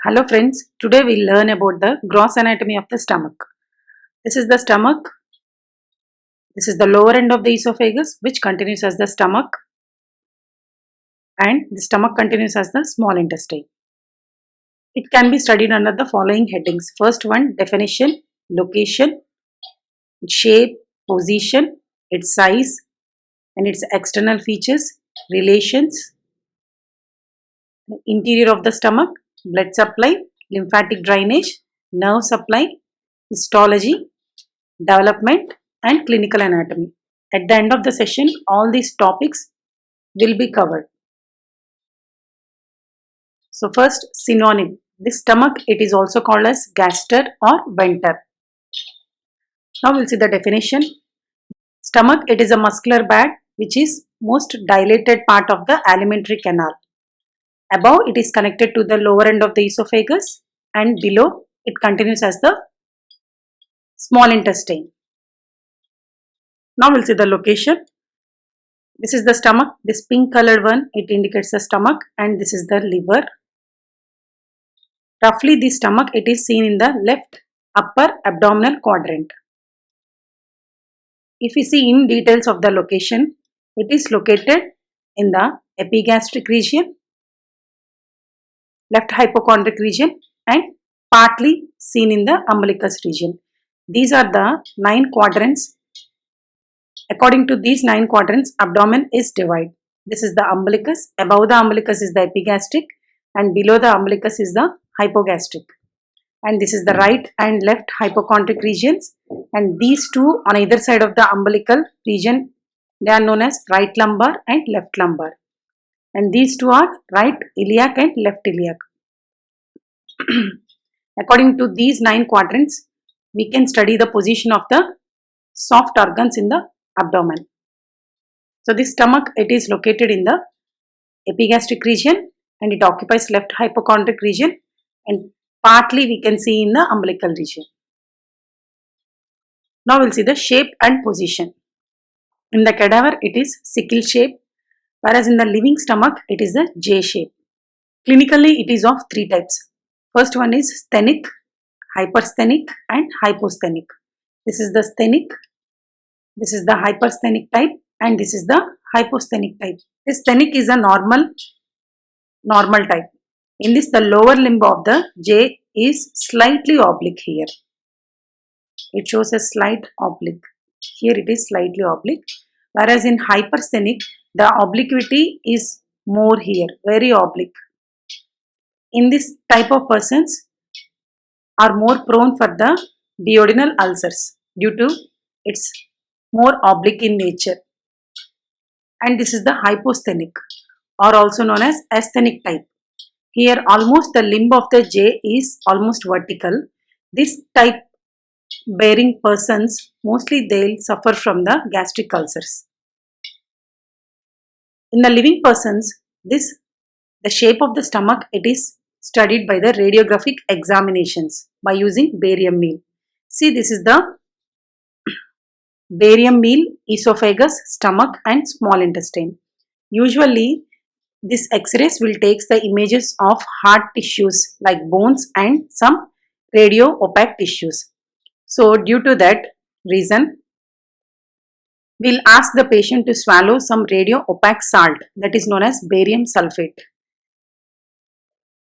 Hello friends, today we'll learn about the gross anatomy of the stomach. This is the stomach. This is the lower end of the esophagus which continues as the stomach, and the stomach continues as the small intestine. It can be studied under the following headings. First one, definition, location, shape, position, its size and its external features, relations, interior of the stomach, blood supply, lymphatic drainage, nerve supply, histology, development and clinical anatomy. At the end of the session, all these topics will be covered. So first, synonym. This stomach, it is also called as gaster or venter. Now we'll see the definition. Stomach, it is a muscular bag which is most dilated part of the alimentary canal. Above, it is connected to the lower end of the esophagus, and below, it continues as the small intestine. Now we'll see the location. This is the stomach. This pink colored one, it indicates the stomach, and this is the liver. Roughly, the stomach, it is seen in the left upper abdominal quadrant. If we see in details of the location, it is located in the epigastric region, left hypochondric region, and partly seen in the umbilicus region. These are the 9 quadrants. According to these 9 quadrants, abdomen is divided. This is the umbilicus. Above the umbilicus is the epigastric, and below the umbilicus is the hypogastric. And this is the right and left hypochondric regions. And these two on either side of the umbilical region, they are known as right lumbar and left lumbar. And these two are right iliac and left iliac. According to these 9 quadrants, we can study the position of the soft organs in the abdomen. So this stomach, it is located in the epigastric region, and it occupies left hypochondric region, and partly we can see in the umbilical region. Now we'll see the shape and position. In the cadaver, it is sickle shape, whereas in the living stomach, it is a J shape. Clinically, it is of 3 types. First one is sthenic, hypersthenic and hyposthenic. This is the sthenic, this is the hypersthenic type, and this is the hyposthenic type. This sthenic is a normal type. In this, the lower limb of the J is slightly oblique here. It shows a slight oblique. Here it is slightly oblique. Whereas in hypersthenic, the obliquity is more here, very oblique. In this type of persons are more prone for the duodenal ulcers due to its more oblique in nature. And this is the hyposthenic, or also known as asthenic type. Here almost the limb of the J is almost vertical. This type bearing persons, mostly they'll suffer from the gastric ulcers. In the living persons, the shape of the stomach, it is studied by the radiographic examinations by using barium meal. See, this is the barium meal, esophagus, stomach and small intestine. Usually, this X-rays will take the images of hard tissues like bones and some radio opaque tissues. So, due to that reason, we'll ask the patient to swallow some radio opaque salt that is known as barium sulfate.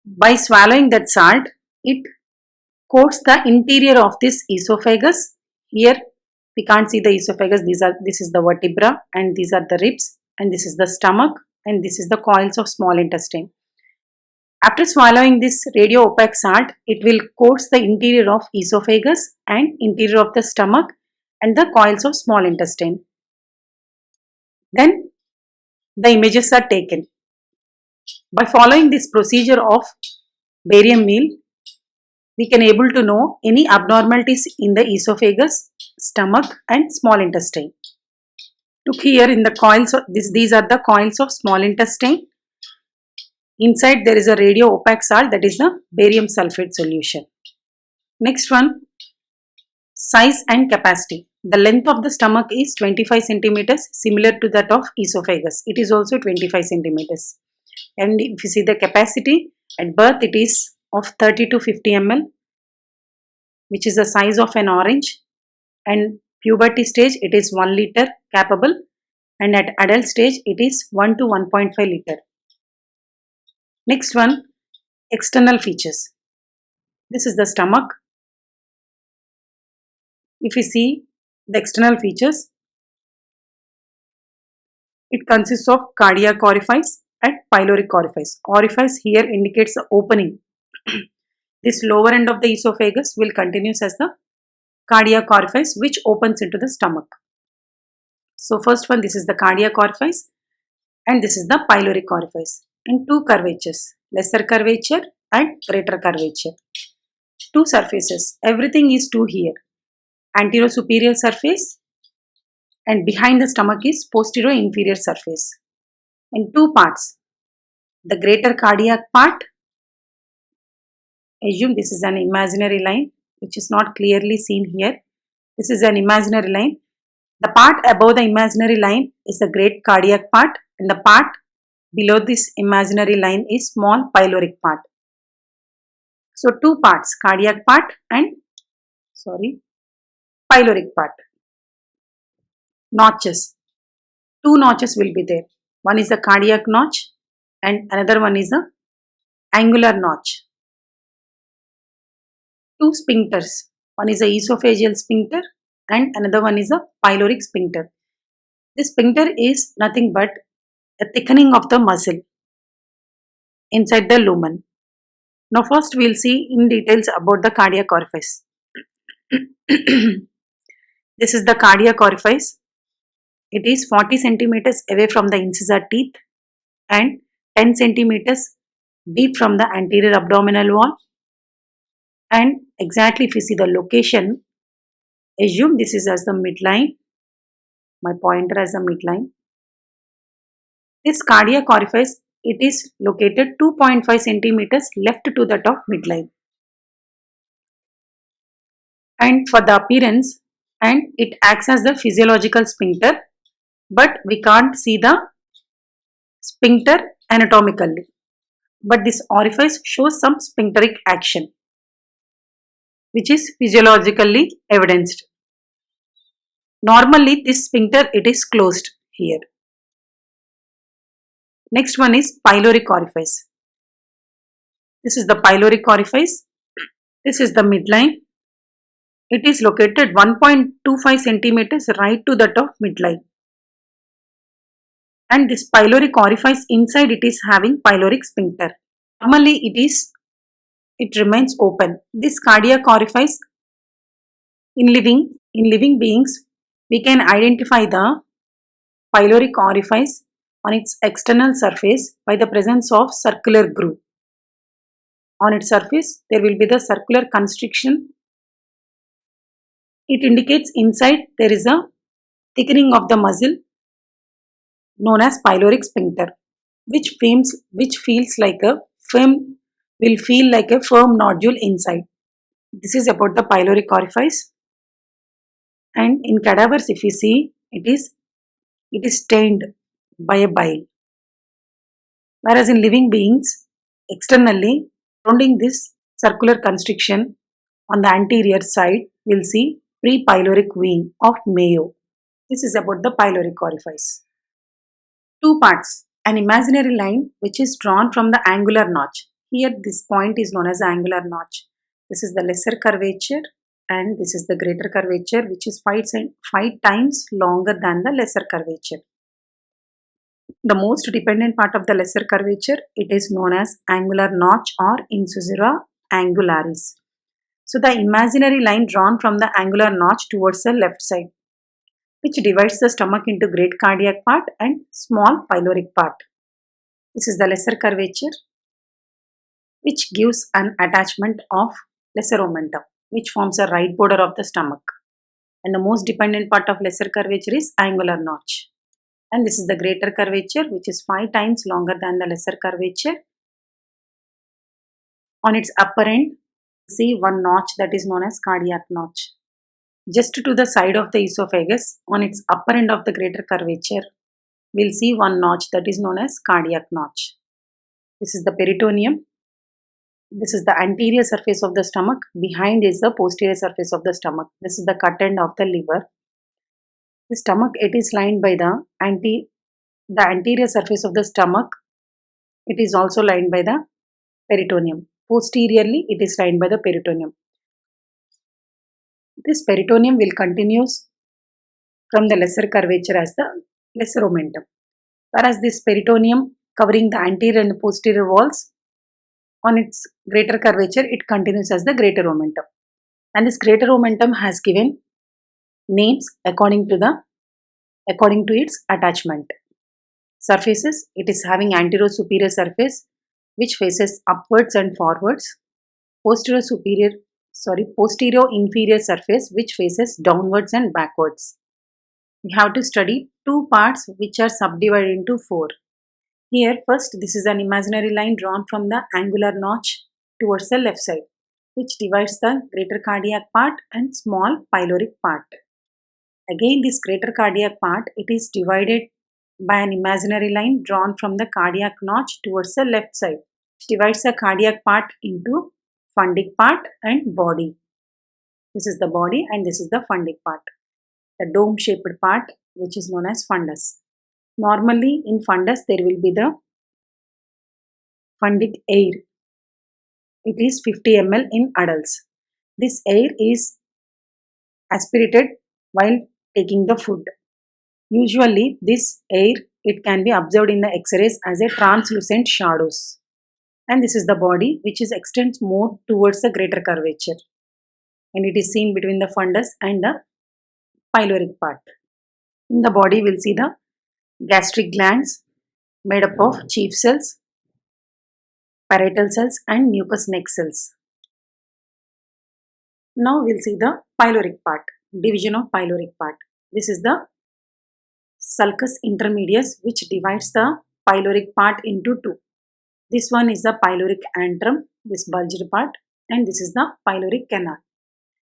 By swallowing that salt, it coats the interior of this esophagus. Here we can't see the esophagus. This is the vertebra, and these are the ribs, and this is the stomach, and this is the coils of small intestine. After swallowing this radio opaque salt, it will coat the interior of esophagus and interior of the stomach and the coils of small intestine. Then the images are taken. By following this procedure of barium meal, we can able to know any abnormalities in the esophagus, stomach and small intestine. Look here in the coils, these are the coils of small intestine. Inside there is a radio opaque salt, that is the barium sulfate solution. Next one, size and capacity. The length of the stomach is 25 centimeters, similar to that of esophagus. It is also 25 centimeters. And if you see the capacity, at birth it is of 30 to 50 ml, which is the size of an orange. And puberty stage it is 1 liter capable, and at adult stage it is 1 to 1.5 liter. Next one, external features. This is the stomach. If you see the external features, it consists of cardiac orifice and pyloric orifice. Orifice here indicates the opening. This lower end of the esophagus will continue as the cardiac orifice, which opens into the stomach. So first one, this is the cardiac orifice, and this is the pyloric orifice. And two curvatures, lesser curvature and greater curvature. Two surfaces, everything is two here. Anterior superior surface, and behind the stomach is posterior inferior surface. And two parts, the greater cardiac part. Assume this is an imaginary line which is not clearly seen here. This is an imaginary line. The part above the imaginary line is the great cardiac part, and the part below this imaginary line is small pyloric part. So two parts, cardiac part and pyloric part. Notches. Two notches will be there. One is a cardiac notch and another one is a angular notch. Two sphincters. One is a esophageal sphincter and another one is a pyloric sphincter. This sphincter is nothing but a thickening of the muscle inside the lumen. Now first we will see in details about the cardiac orifice. This is the cardiac orifice. It is 40 centimeters away from the incisor teeth and 10 centimeters deep from the anterior abdominal wall. And exactly if you see the location, assume this is as the midline, my pointer as the midline. This cardiac orifice, it is located 2.5 centimeters left to that of midline. And for the appearance, and it acts as the physiological sphincter, but we can't see the sphincter anatomically. But this orifice shows some sphincteric action, which is physiologically evidenced. Normally this sphincter, it is closed here. Next one is pyloric orifice. This is the pyloric orifice. This is the midline. It is located 1.25 centimeters right to that of midline. And this pyloric orifice, inside it is having pyloric sphincter. Normally it remains open. This cardiac orifice, in living beings, we can identify the pyloric orifice on its external surface by the presence of circular groove. On its surface, there will be the circular constriction. It indicates inside there is a thickening of the muscle known as pyloric sphincter, which feels like a firm nodule inside. This is about the pyloric orifice. And in cadavers, if you see, it is stained by a bile. Whereas in living beings, externally, surrounding this circular constriction on the anterior side, we'll see pre-pyloric vein of Mayo. This is about the pyloric orifice. Two parts, an imaginary line which is drawn from the angular notch. Here this point is known as angular notch. This is the lesser curvature and this is the greater curvature, which is 5 times longer than the lesser curvature. The most dependent part of the lesser curvature, it is known as angular notch or incisura angularis. So the imaginary line drawn from the angular notch towards the left side, which divides the stomach into great cardiac part and small pyloric part. This is the lesser curvature, which gives an attachment of lesser omentum, which forms a right border of the stomach. And the most dependent part of lesser curvature is angular notch. And this is the greater curvature, which is 5 times longer than the lesser curvature. On its upper end, see one notch that is known as cardiac notch. Just to the side of the esophagus, on its upper end of the greater curvature, we'll see one notch that is known as cardiac notch. This is the peritoneum. This is the anterior surface of the stomach. Behind is the posterior surface of the stomach. This is the cut end of the liver. The stomach, it is lined by the anterior surface of the stomach. It is also lined by the peritoneum. Posteriorly, it is lined by the peritoneum. This peritoneum will continues from the lesser curvature as the lesser omentum. Whereas this peritoneum covering the anterior and posterior walls, on its greater curvature, it continues as the greater omentum. And this greater omentum has given names according to its attachment. Surfaces, it is having anterior superior surface which faces upwards and forwards, posterior inferior surface which faces downwards and backwards. We have to study two parts which are subdivided into four. Here first, this is an imaginary line drawn from the angular notch towards the left side, which divides the greater cardiac part and small pyloric part. Again, this greater cardiac part, it is divided by an imaginary line drawn from the cardiac notch towards the left side, which divides the cardiac part into fundic part and body. This is the body and this is the fundic part. The dome shaped part, which is known as fundus. Normally in fundus there will be the fundic air. It is 50 ml in adults. This air is aspirated while taking the food. Usually this air, it can be observed in the x-rays as a translucent shadows. And this is the body which is extends more towards the greater curvature. And it is seen between the fundus and the pyloric part. In the body we'll see the gastric glands made up of chief cells, parietal cells and mucous neck cells. Now we'll see the pyloric part, division of pyloric part. This is the sulcus intermedius which divides the pyloric part into two. This one is the pyloric antrum, this bulged part, and this is the pyloric canal.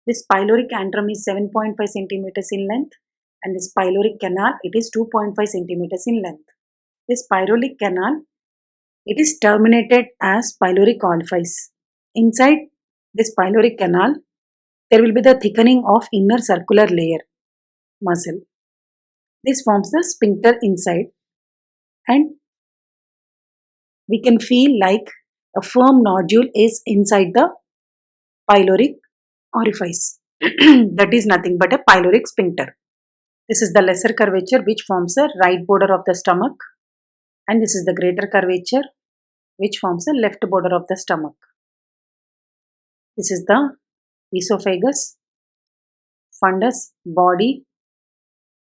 This pyloric antrum is 7.5 centimeters in length and this pyloric canal, it is 2.5 centimeters in length. This pyloric canal, it is terminated as pyloric orifice. Inside this pyloric canal, there will be the thickening of inner circular layer muscle. This forms the sphincter inside and we can feel like a firm nodule is inside the pyloric orifice. That is nothing but a pyloric sphincter. This is the lesser curvature which forms the right border of the stomach and this is the greater curvature which forms the left border of the stomach. This is the esophagus, fundus, body,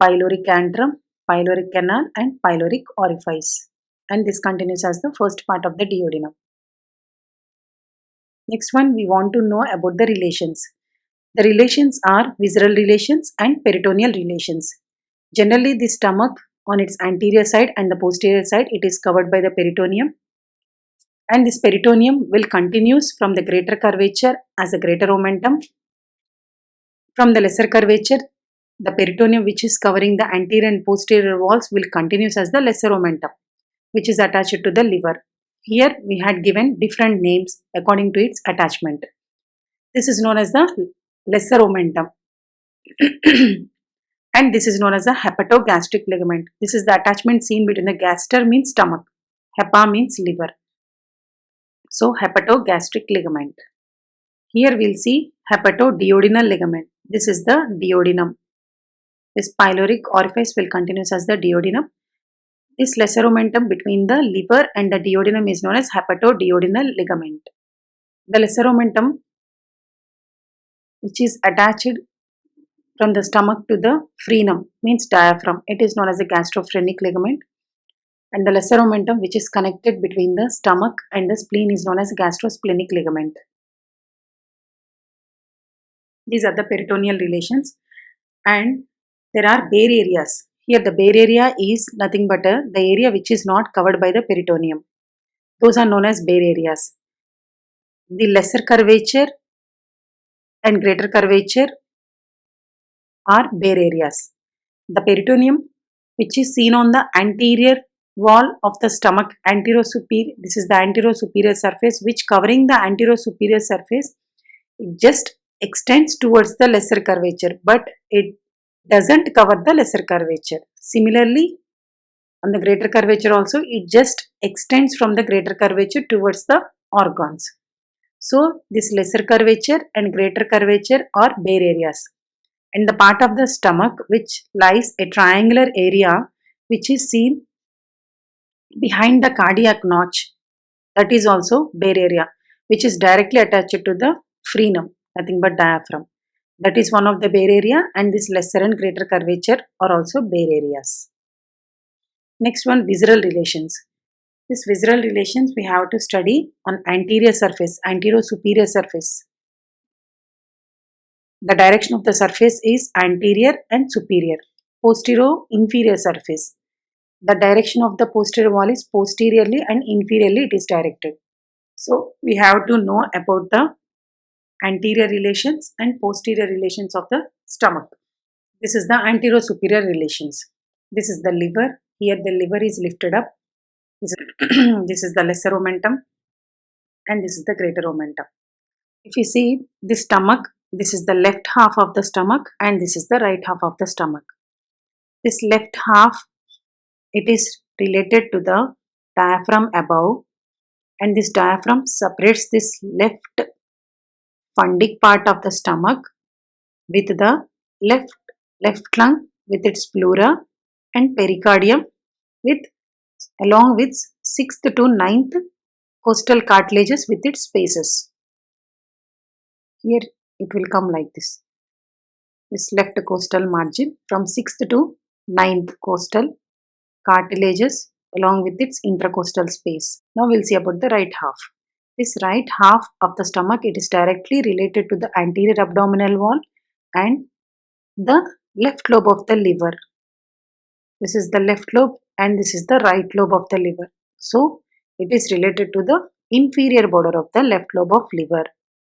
pyloric antrum, pyloric canal and pyloric orifice, and this continues as the first part of the duodenum. Next one, we want to know about the relations. The relations are visceral relations and peritoneal relations. Generally, the stomach on its anterior side and the posterior side, it is covered by the peritoneum, and this peritoneum will continues from the greater curvature as a greater omentum. From the lesser curvature, the peritoneum which is covering the anterior and posterior walls will continues as the lesser omentum, which is attached to the liver. Here we had given different names according to its attachment. This is known as the lesser omentum and this is known as the hepatogastric ligament. This is the attachment seen between the gaster means stomach, hepa means liver. So hepatogastric ligament. Here we'll see hepatoduodenal ligament. This is the duodenum. This pyloric orifice will continue as the duodenum. This lesser omentum between the liver and the duodenum is known as hepatoduodenal ligament. The lesser omentum which is attached from the stomach to the frenum means diaphragm. It is known as a gastrophrenic ligament. And the lesser omentum which is connected between the stomach and the spleen is known as gastrosplenic ligament. These are the peritoneal relations and there are bare areas. Here the bare area is nothing but the area which is not covered by the peritoneum. Those are known as bare areas. The lesser curvature and greater curvature are bare areas. The peritoneum, which is seen on the anterior wall of the stomach, anterosuperior, this is the anterosuperior surface, which covering the anterosuperior surface, it just extends towards the lesser curvature, but it doesn't cover the lesser curvature. Similarly, on the greater curvature also, it just extends from the greater curvature towards the organs. So, this lesser curvature and greater curvature are bare areas. And the part of the stomach which lies a triangular area which is seen behind the cardiac notch, that is also bare area, which is directly attached to the frenum, nothing but diaphragm. That is one of the bare area, and this lesser and greater curvature are also bare areas. Next one, visceral relations. This visceral relations we have to study on anterior surface, anterosuperior surface. The direction of the surface is anterior and superior. Posterior-inferior surface. The direction of the posterior wall is posteriorly and inferiorly it is directed. So we have to know about the anterior relations and posterior relations of the stomach. This is the anterosuperior relations. This is the liver. Here the liver is lifted up. This is the lesser omentum and this is the greater omentum. If you see the stomach, this is the left half of the stomach and this is the right half of the stomach. This left half, it is related to the diaphragm above, and this diaphragm separates this left fundic part of the stomach with the left lung with its pleura and pericardium with along with 6th to 9th costal cartilages with its spaces. Here it will come like this. This left costal margin from 6th to 9th costal cartilages along with its intercostal space. Now we'll see about the right half. This right half of the stomach, it is directly related to the anterior abdominal wall and the left lobe of the liver. This is the left lobe and this is the right lobe of the liver. So it is related to the inferior border of the left lobe of liver.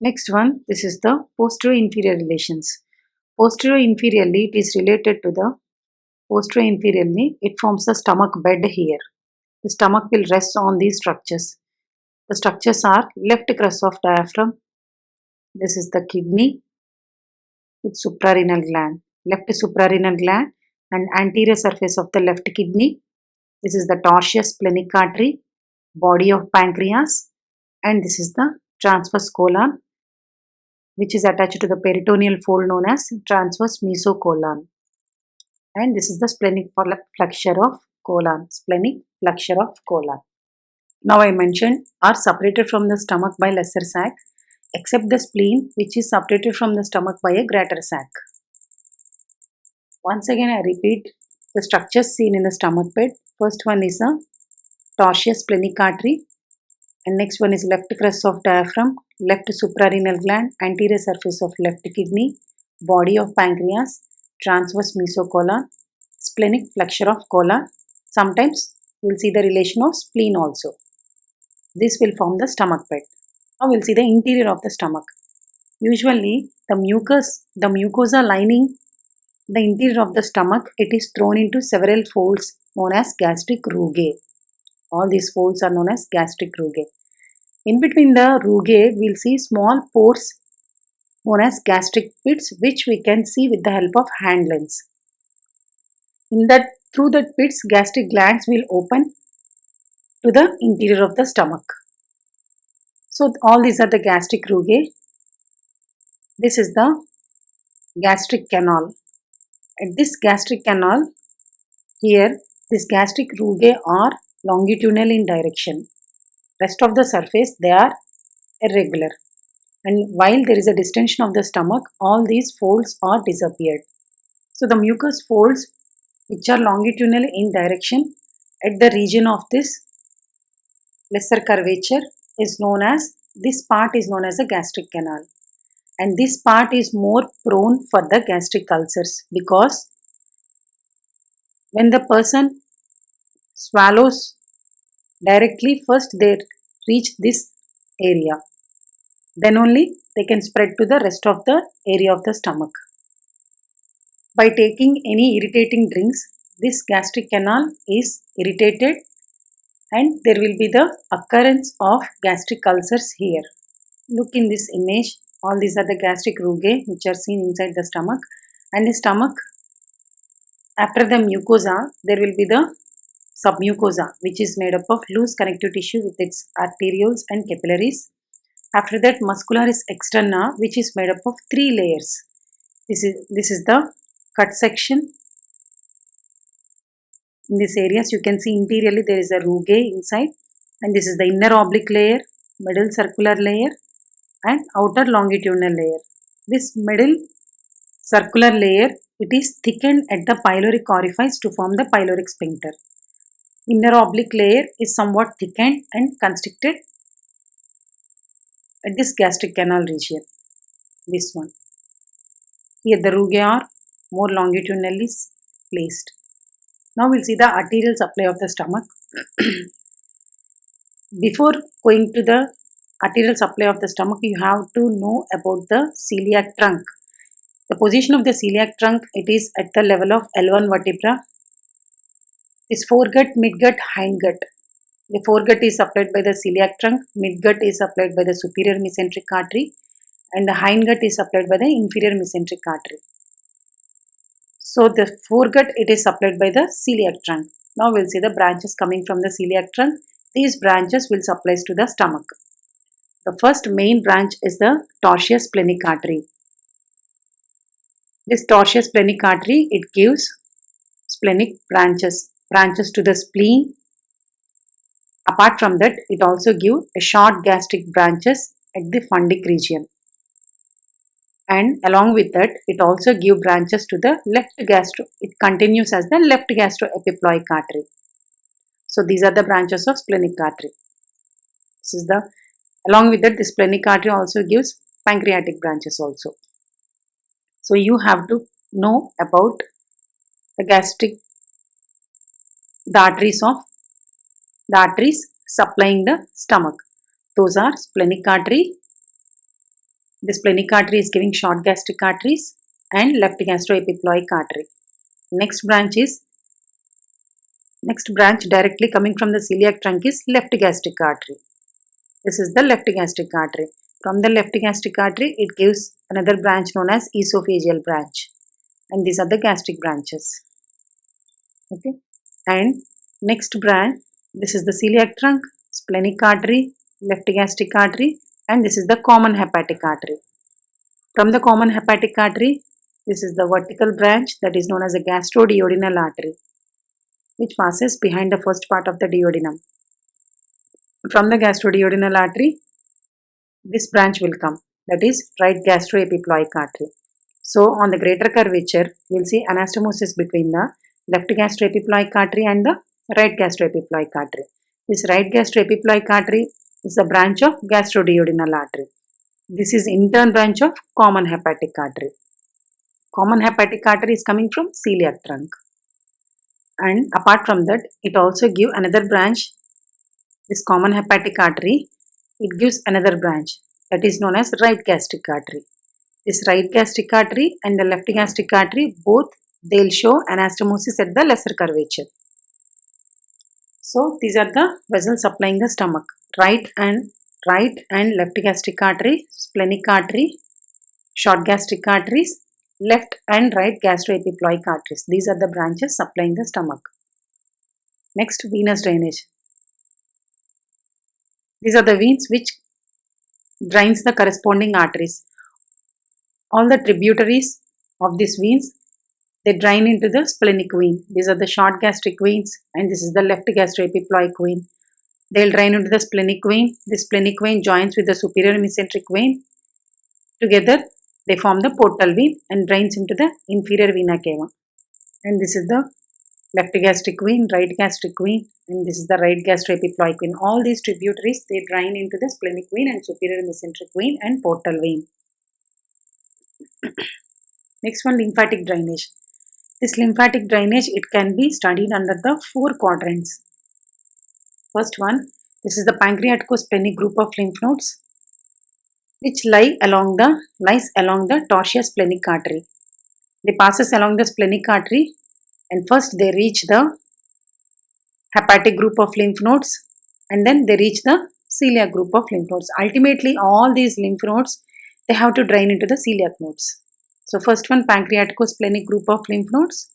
Next one, this is the posterior-inferior relations. Posterior-inferiorly, it is related to the posterior-inferiorly, it forms the stomach bed here. The stomach will rest on these structures. The structures are left crus of diaphragm. This is the kidney with suprarenal gland, left suprarenal gland and anterior surface of the left kidney. This is the tortuous splenic artery, body of pancreas, and this is the transverse colon, which is attached to the peritoneal fold known as transverse mesocolon. And this is the splenic flexure of colon, splenic flexure of colon. Now I mentioned are separated from the stomach by lesser sac, except the spleen, which is separated from the stomach by a greater sac. Once again I repeat the structures seen in the stomach bed. First one is a tortuous splenic artery, and next one is left crus of diaphragm, left suprarenal gland, anterior surface of left kidney, body of pancreas, transverse mesocolon, splenic flexure of colon. Sometimes we will see the relation of spleen also. This will form the stomach bed. Now we will see the interior of the stomach. Usually the mucosa lining the interior of the stomach, it is thrown into several folds known as gastric rugae. All these folds are known as gastric rugae. In between the rugae, we will see small pores known as gastric pits, which we can see with the help of hand lens. Through that pits, gastric glands will open to the interior of the stomach. So all these are the gastric rugae. This is the gastric canal. At this gastric canal, here this gastric rugae are longitudinal in direction. Rest of the surface, they are irregular. And while there is a distension of the stomach, all these folds are disappeared. So the mucous folds which are longitudinal in direction at the region of this lesser curvature is known as, this part is known as a gastric canal. And this part is more prone for the gastric ulcers, because when the person swallows directly, first they reach this area, then only they can spread to the rest of the area of the stomach. By taking any irritating drinks, this gastric canal is irritated and there will be the occurrence of gastric ulcers here. Look in this image, all these are the gastric rugae which are seen inside the stomach, and the stomach, after the mucosa there will be the submucosa which is made up of loose connective tissue with its arterioles and capillaries. After that, muscularis externa which is made up of three layers. This is the cut section. In this areas you can see interiorly there is a rugae inside, and this is the inner oblique layer, middle circular layer and outer longitudinal layer. This middle circular layer, it is thickened at the pyloric orifice to form the pyloric sphincter. Inner oblique layer is somewhat thickened and constricted at this gastric canal region. This one. Here the rugae are more longitudinally placed. Now we'll see the arterial supply of the stomach. Before going to the arterial supply of the stomach, you have to know about the celiac trunk. The position of the celiac trunk, it is at the level of L1 vertebra. This foregut, midgut, hindgut. The foregut is supplied by the celiac trunk, midgut is supplied by the superior mesenteric artery, and the hindgut is supplied by the inferior mesenteric artery. So the foregut, it is supplied by the celiac trunk. Now we'll see the branches coming from the celiac trunk. These branches will supply to the stomach. The first main branch is the tortuous splenic artery. This tortuous splenic artery, it gives splenic branches to the spleen. Apart from that, it also gives a short gastric branches at the fundic region. And along with that, it also gives branches to the left gastro. It continues as the left gastroepiploic artery. So these are the branches of splenic artery. This is the, along with that, the splenic artery also gives pancreatic branches also. So you have to know about the gastric, the arteries supplying the stomach. Those are splenic artery. The splenic artery is giving short gastric arteries and left gastroepiploic artery. Next branch directly coming from the celiac trunk is left gastric artery. This is the left gastric artery. From the left gastric artery, it gives another branch known as esophageal branch. And these are the gastric branches. Okay. And next branch, this is the celiac trunk, splenic artery, left gastric artery, and this is the common hepatic artery. From the common hepatic artery, this is the vertical branch that is known as a gastroduodenal artery, which passes behind the first part of the duodenum. From the gastroduodenal artery, this branch will come, that is right gastroepiploic artery. So on the greater curvature, we will see anastomosis between the left gastroepiploic artery and the right gastroepiploic artery. This right gastroepiploic artery is a branch of gastroduodenal artery. This is in turn branch of common hepatic artery. Common hepatic artery is coming from celiac trunk. And apart from that, it also gives another branch. This common hepatic artery, it gives another branch that is known as right gastric artery. This right gastric artery and the left gastric artery, both they'll show anastomosis at the lesser curvature. So these are the vessels supplying the stomach. Right and left gastric artery, splenic artery, short gastric arteries, left and right gastroepiploic arteries. These are the branches supplying the stomach. Next, venous drainage. These are the veins which drains the corresponding arteries. All the tributaries of these veins, they drain into the splenic vein. These are the short gastric veins and this is the left gastroepiploic vein. They will drain into the splenic vein. The splenic vein joins with the superior mesenteric vein. Together, they form the portal vein and drains into the inferior vena cava. And this is the left gastric vein, right gastric vein, and this is the right gastroepiploic vein. All these tributaries, they drain into the splenic vein and superior mesenteric vein and portal vein. Next one, lymphatic drainage. This lymphatic drainage, it can be studied under the 4 quadrants. First one, this is the pancreatico-splenic group of lymph nodes which lies along the tortuous splenic artery. They passes along the splenic artery and first they reach the hepatic group of lymph nodes and then they reach the celiac group of lymph nodes. Ultimately, all these lymph nodes they have to drain into the celiac nodes. So first one pancreatico-splenic group of lymph nodes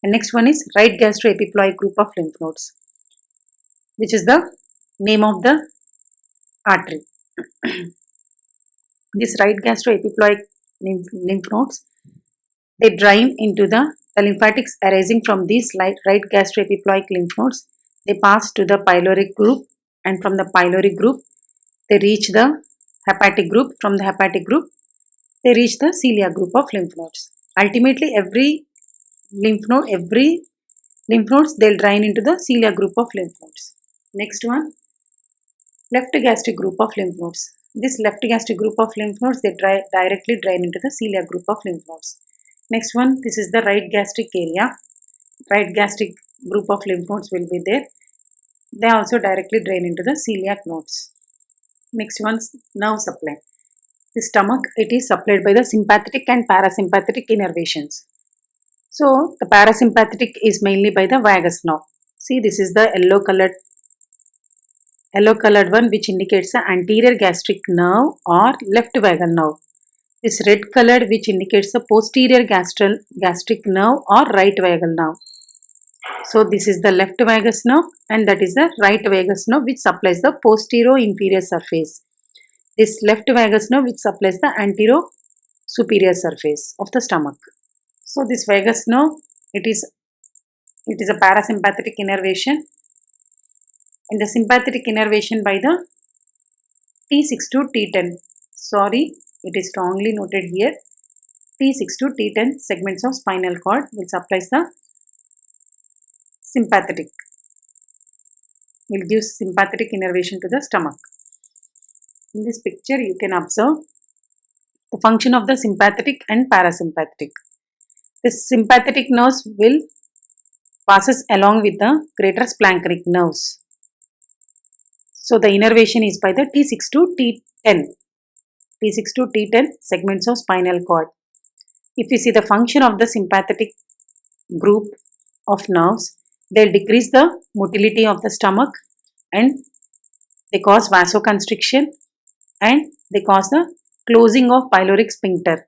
and next one is right gastroepiploic group of lymph nodes, which is the name of the artery. This right gastroepiploic lymph nodes they drain into the lymphatics arising from these right gastroepiploic lymph nodes. They pass to the pyloric group and from the pyloric group they reach the hepatic group. From the hepatic group they reach the celiac group of lymph nodes. Ultimately every lymph nodes they'll drain into the celiac group of lymph nodes. Next one, left gastric group of lymph nodes. This left gastric group of lymph nodes they directly drain into the celiac group of lymph nodes. Next one, this is the right gastric area. Right gastric group of lymph nodes will be there. They also directly drain into the celiac nodes. Next one, nerve supply. The stomach, it is supplied by the sympathetic and parasympathetic innervations. So, the parasympathetic is mainly by the vagus nerve. See, this is the yellow colored one which indicates the anterior gastric nerve or left vagal nerve. This red colored which indicates the posterior gastric nerve or right vagal nerve. So this is the left vagus nerve and that is the right vagus nerve which supplies the posterior inferior surface. This left vagus nerve which supplies the anterior superior surface of the stomach. So this vagus nerve it is a parasympathetic innervation and the sympathetic innervation by the T6 to T10. Sorry, it is strongly noted here. T6 to T10 segments of spinal cord will supply the sympathetic. Will give sympathetic innervation to the stomach. In this picture, you can observe the function of the sympathetic and parasympathetic. The sympathetic nerves will passes along with the greater splanchnic nerves. So the innervation is by the T6 to T10. T6 to T10 segments of spinal cord. If you see the function of the sympathetic group of nerves, they'll decrease the motility of the stomach and they cause vasoconstriction and they cause the closing of pyloric sphincter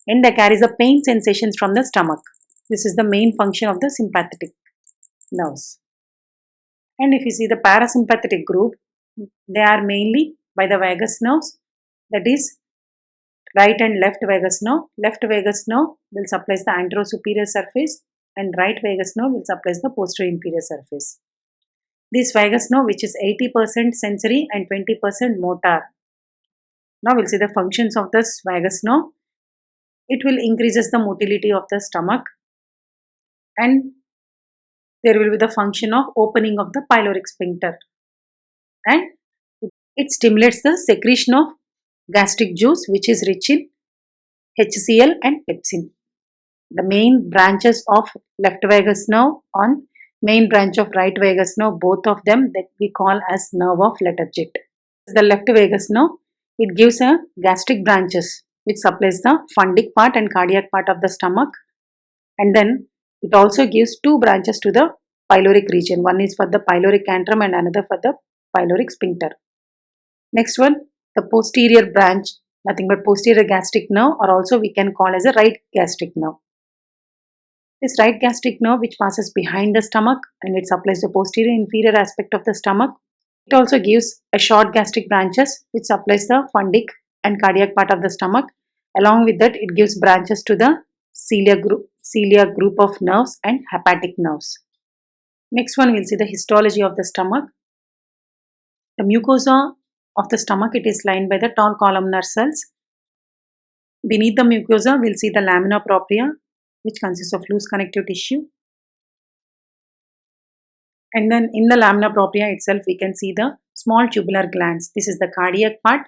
and they carry the pain sensations from the stomach. This is the main function of the sympathetic nerves. And if you see the parasympathetic group, they are mainly by the vagus nerves, that is right and left vagus nerve. Left vagus nerve will supply the anterosuperior surface and right vagus nerve will supply the posterior inferior surface. This vagus nerve which is 80% sensory and 20% motor. Now we'll see the functions of this vagus nerve. It will increases the motility of the stomach and there will be the function of opening of the pyloric sphincter and it stimulates the secretion of gastric juice which is rich in HCl and pepsin. The main branches of left vagus nerve on main branch of right vagus nerve, both of them that we call as nerve of Letterjet. The left vagus nerve, it gives a gastric branches which supplies the fundic part and cardiac part of the stomach and then it also gives two branches to the pyloric region. One is for the pyloric antrum and another for the pyloric sphincter. Next one, the posterior branch, nothing but posterior gastric nerve or also we can call as a right gastric nerve. This right gastric nerve which passes behind the stomach and it supplies the posterior inferior aspect of the stomach. It also gives a short gastric branches which supplies the fundic and cardiac part of the stomach. Along with that it gives branches to the celiac group of nerves and hepatic nerves. Next one we'll see the histology of the stomach. The mucosa of the stomach it is lined by the tall columnar cells. Beneath the mucosa we'll see the lamina propria which consists of loose connective tissue. And then in the lamina propria itself we can see the small tubular glands. This is the cardiac part,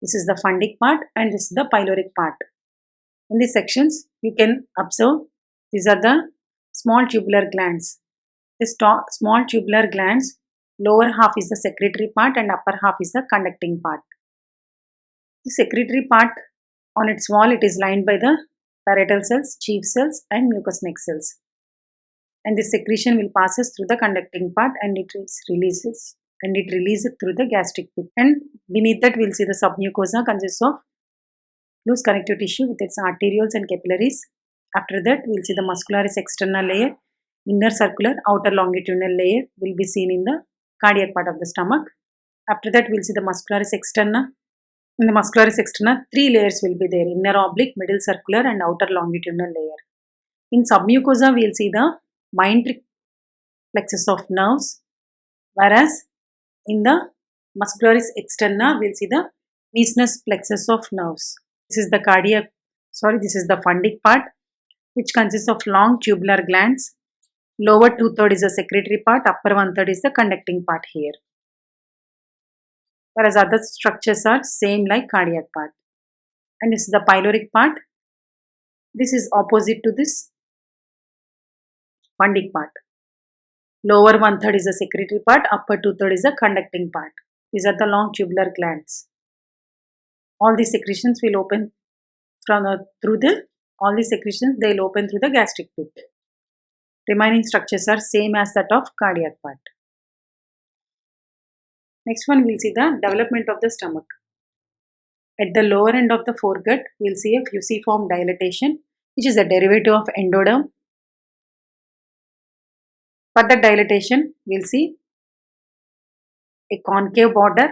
this is the fundic part and this is the pyloric part. In these sections you can observe these are the small tubular glands. This small tubular glands, lower half is the secretory part and upper half is the conducting part. The secretory part on its wall it is lined by the parietal cells, chief cells, and mucous neck cells. And this secretion will passes through the conducting part and it releases through the gastric pit. And beneath that we'll see the submucosa consists of loose connective tissue with its arterioles and capillaries. After that we'll see the muscularis externa layer, inner circular, outer longitudinal layer will be seen in the cardiac part of the stomach. After that we'll see the muscularis externa. In the muscularis externa, 3 layers will be there: inner oblique, middle circular, and outer longitudinal layer. In submucosa we'll see the myenteric plexus of nerves, whereas in the muscularis externa we'll see the Meissner's plexus of nerves. This is the fundic part, which consists of long tubular glands. Lower 2/3 is the secretory part, upper 1/3 is the conducting part here. Whereas other structures are same like cardiac part. And this is the pyloric part. This is opposite to this fundic part. Lower 1/3 is the secretory part, upper 2/3 is the conducting part. These are the long tubular glands. All these secretions will open through the gastric pit. Remaining structures are same as that of cardiac part. Next one we'll see the development of the stomach. At the lower end of the foregut, we'll see a fusiform dilatation, which is a derivative of endoderm. For the dilatation, we'll see a concave border,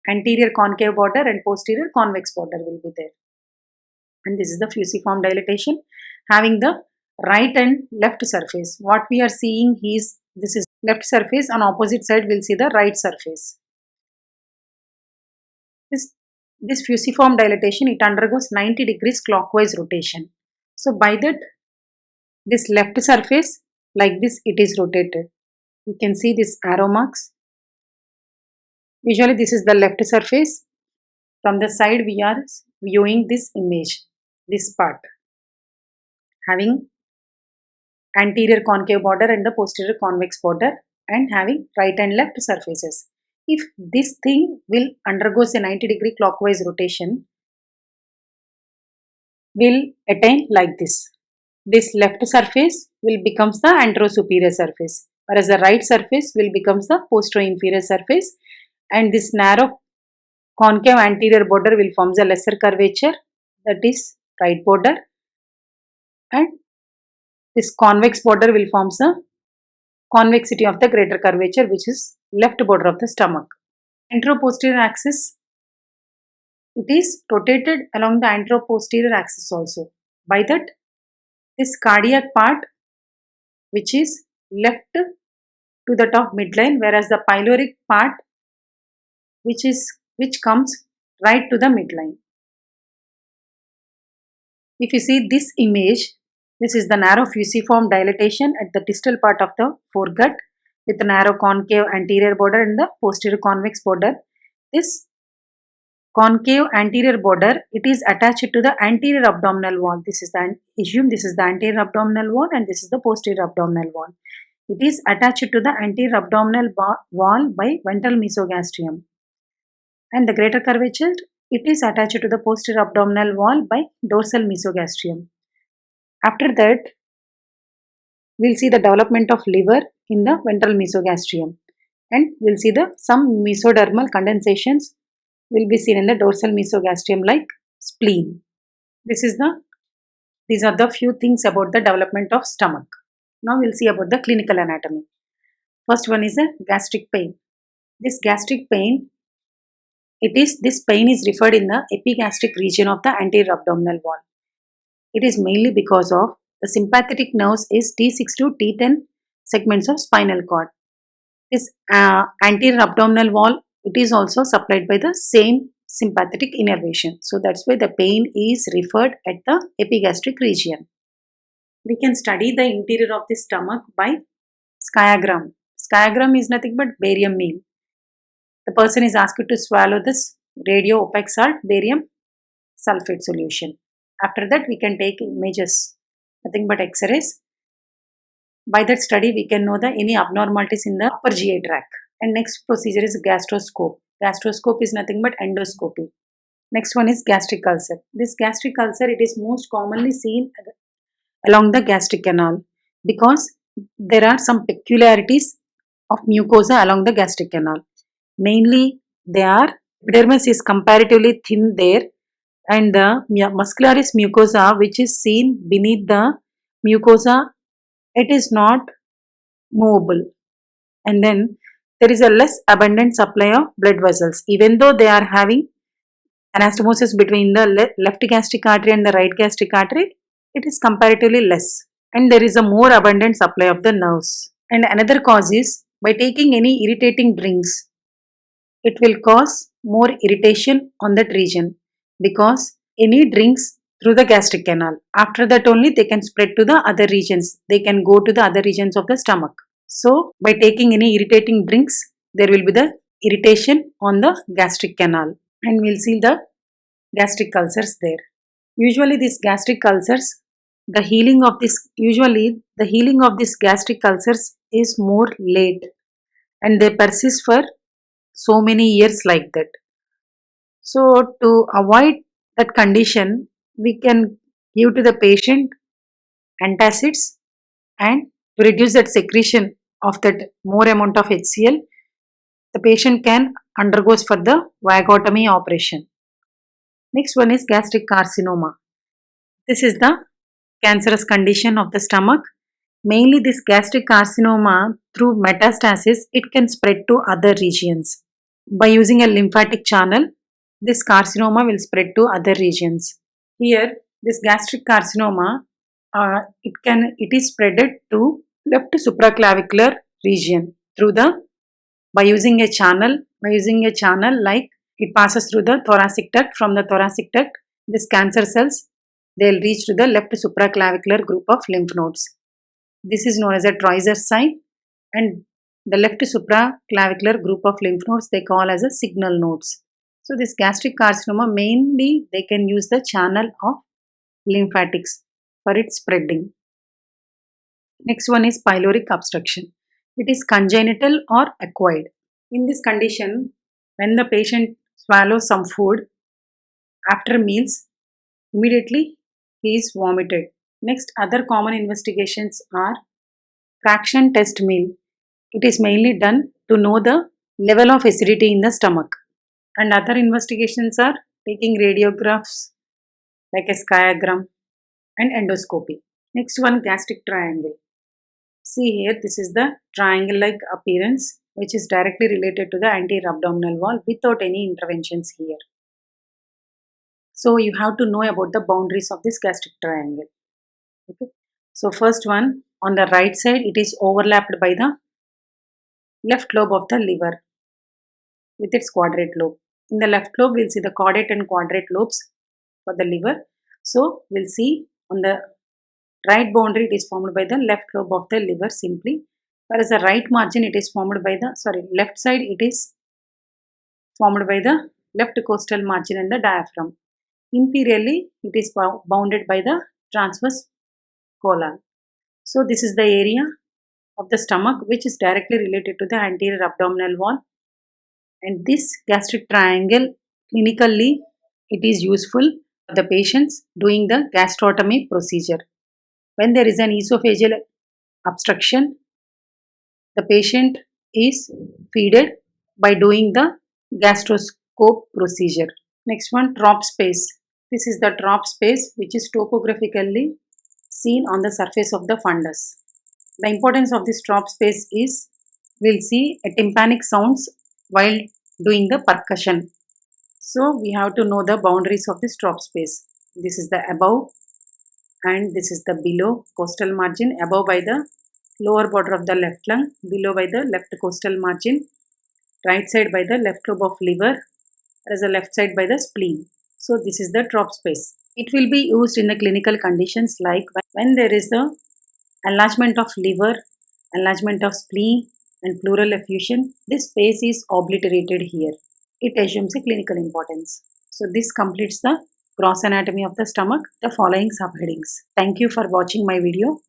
anterior concave border and posterior convex border will be there. And this is the fusiform dilatation having the right and left surface. What we are seeing is this is left surface, on opposite side we'll see the right surface. This fusiform dilatation, it undergoes 90 degrees clockwise rotation. So by that, this left surface like this, it is rotated. You can see this arrow marks. Usually this is the left surface. From the side we are viewing this image, this part having anterior concave border and the posterior convex border and having right and left surfaces. If this thing will undergoes a 90-degree clockwise rotation, will attain like this. This left surface will becomes the anterosuperior surface, whereas the right surface will becomes the posterior-inferior surface, and this narrow concave anterior border will form a lesser curvature, that is right border, and this convex border will form a convexity of the greater curvature, which is left border of the stomach. Anteroposterior axis, it is rotated along the anteroposterior axis also. By that, this cardiac part, which is left to the top midline, whereas the pyloric part, which comes right to the midline. If you see this image, this is the narrow fusiform dilatation at the distal part of the foregut with the narrow concave anterior border and the posterior convex border. This concave anterior border, it is attached to the anterior abdominal wall. This is the anterior abdominal wall and this is the posterior abdominal wall. It is attached to the anterior abdominal wall by ventral mesogastrium. And the greater curvature, it is attached to the posterior abdominal wall by dorsal mesogastrium. After that, we'll see the development of liver in the ventral mesogastrium, and we'll see some mesodermal condensations will be seen in the dorsal mesogastrium like spleen. These are the few things about the development of stomach. Now we'll see about the clinical anatomy. First one is a gastric pain. This gastric pain, this pain is referred in the epigastric region of the anterior abdominal wall. It is mainly because of the sympathetic nerves is T6 to T10 segments of spinal cord. This anterior abdominal wall, it is also supplied by the same sympathetic innervation. So that's why the pain is referred at the epigastric region. We can study the interior of the stomach by skiagram. Skiagram is nothing but barium meal. The person is asked to swallow this radio opaque salt, barium sulfate solution. After that, we can take images, nothing but X-rays. By that study, we can know any abnormalities in the upper GI tract. And next procedure is gastroscope. Gastroscope is nothing but endoscopy. Next one is gastric ulcer. This gastric ulcer, it is most commonly seen along the gastric canal because there are some peculiarities of mucosa along the gastric canal. Mainly, epidermis is comparatively thin there, and the muscularis mucosa, which is seen beneath the mucosa, it is not movable. And then there is a less abundant supply of blood vessels, even though they are having anastomosis between the left gastric artery and the right gastric artery, it is comparatively less, and there is a more abundant supply of the nerves. And another cause is by taking any irritating drinks, it will cause more irritation on that region because any drinks through the gastric canal, after that only they can spread to the other regions, they can go to the other regions of the stomach. So by taking any irritating drinks, there will be the irritation on the gastric canal, and we'll see the gastric ulcers there. Usually these gastric ulcers, the healing of this gastric ulcers is more late, and they persist for so many years like that. So to avoid that condition, we can give to the patient antacids, and to reduce that secretion of that more amount of HCl, the patient can undergo for the vagotomy operation. Next one is gastric carcinoma. This is the cancerous condition of the stomach. Mainly this gastric carcinoma, through metastasis, it can spread to other regions. By using a lymphatic channel, this carcinoma will spread to other regions. Here, this gastric carcinoma, it is spreaded to left supraclavicular region through the by using a channel like it passes through the thoracic duct. From the thoracic duct, this cancer cells, they'll reach to the left supraclavicular group of lymph nodes. This is known as a Treusser sign, and the left supraclavicular group of lymph nodes they call as a signal nodes. So this gastric carcinoma, mainly they can use the channel of lymphatics for its spreading. Next one is pyloric obstruction. It is congenital or acquired. In this condition, when the patient swallows some food after meals, immediately he is vomited. Next, other common investigations are fraction test meal. It is mainly done to know the level of acidity in the stomach. And other investigations are taking radiographs like a skiagram and endoscopy. Next one, gastric triangle. See here, this is the triangle-like appearance which is directly related to the anterior abdominal wall without any interventions here. So you have to know about the boundaries of this gastric triangle. Okay. So first one, on the right side, it is overlapped by the left lobe of the liver with its quadrate lobe. In the left lobe, we'll see the caudate and quadrate lobes for the liver. So we'll see on the right boundary, it is formed by the left lobe of the liver simply, whereas the right margin, it is formed by the, left side, it is formed by the left costal margin and the diaphragm. Inferiorly, it is bounded by the transverse colon. So this is the area of the stomach which is directly related to the anterior abdominal wall, and this gastric triangle, clinically, it is useful for the patients doing the gastrotomy procedure. When there is an esophageal obstruction, the patient is fed by doing the gastroscope procedure. Next one, trop space. This is the trop space which is topographically seen on the surface of the fundus. The importance of this trop space is, we'll see a tympanic sounds while doing the percussion. So we have to know the boundaries of this trop space. This is the above and this is the below costal margin, above by the lower border of the left lung, below by the left costal margin, right side by the left lobe of liver, as the left side by the spleen. So this is the trop space. It will be used in the clinical conditions like when there is the enlargement of liver, enlargement of spleen and pleural effusion. This space is obliterated here. It assumes a clinical importance. So this completes the gross anatomy of the stomach, the following subheadings. Thank you for watching my video.